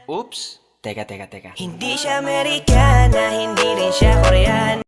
Oops, teka. Hindi siya Amerikana, hindi rin siya Koreana.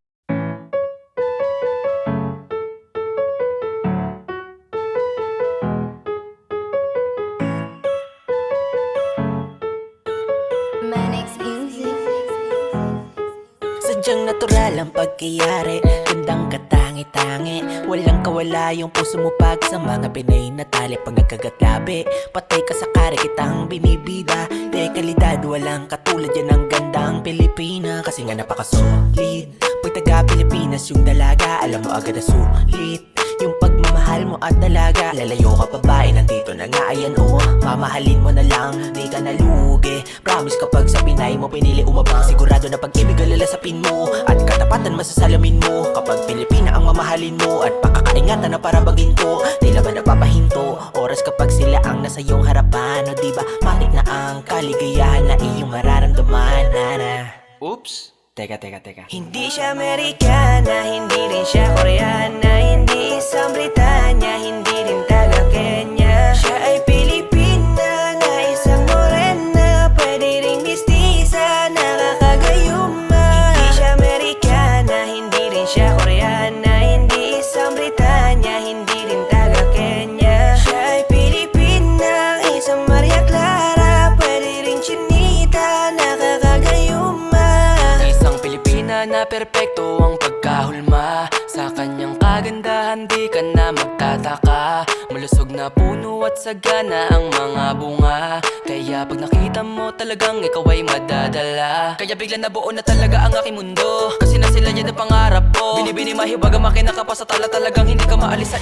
Sadyang natural ang pagkayari, gandang katangi-tangi. Walang kawala yung puso mo pag sa mga Pinay na tali. Pag nagkagatlabi, patay ka sa kare kitang binibida. De kalidad, walang katulad yan ang gandang Pilipina. Kasi nga napaka-solid, pag taga-Pilipinas yung dalaga, alam mo agad na sulit yung pagmamahal mo at dalaga. Lalayo ka pa ba? Nandito na nga, ayan oh. Mamahalin mo na lang, di ka nalugi. Promise kapag sa Pinay mo pinili umabang, sigurado na pag-ibig alalasapin mo at katapatan masasalamin mo. Kapag Pilipina ang mamahalin mo at pakakaingatan na para baginto, tila ba napapahinto oras kapag sila ang nasa iyong harapan? O diba matik na ang kaligayahan na iyong mararamdaman, nana. Oops, teka. Hindi siya Amerikana, hindi rin siya Koreana, hindi isang Britanya, hindi rin taga Kenya. Siya ay Pilipina na isang morena, pwede ring mistisa, nakakagayuma. Hindi siya Amerikana, hindi rin siya Koreana, hindi isang Britanya, hindi rin taga Kenya. Siya ay Pilipina, isang Maria Clara, pwede ring chinita, nakakagayuma. Isang Pilipina na perpekto ang pagkahulma, sa kanyang kagandahan di ka na magtataka. Malusog na puno at sagana ang mga bunga, kaya pag nakita mo talagang ikaw ay madadala. Kaya bigla na buo na talaga ang aking mundo, kasi na sila yan ang pangarap ko. Binibini mahiwaga makinaka pa sa tala, talagang hindi ka maalis sa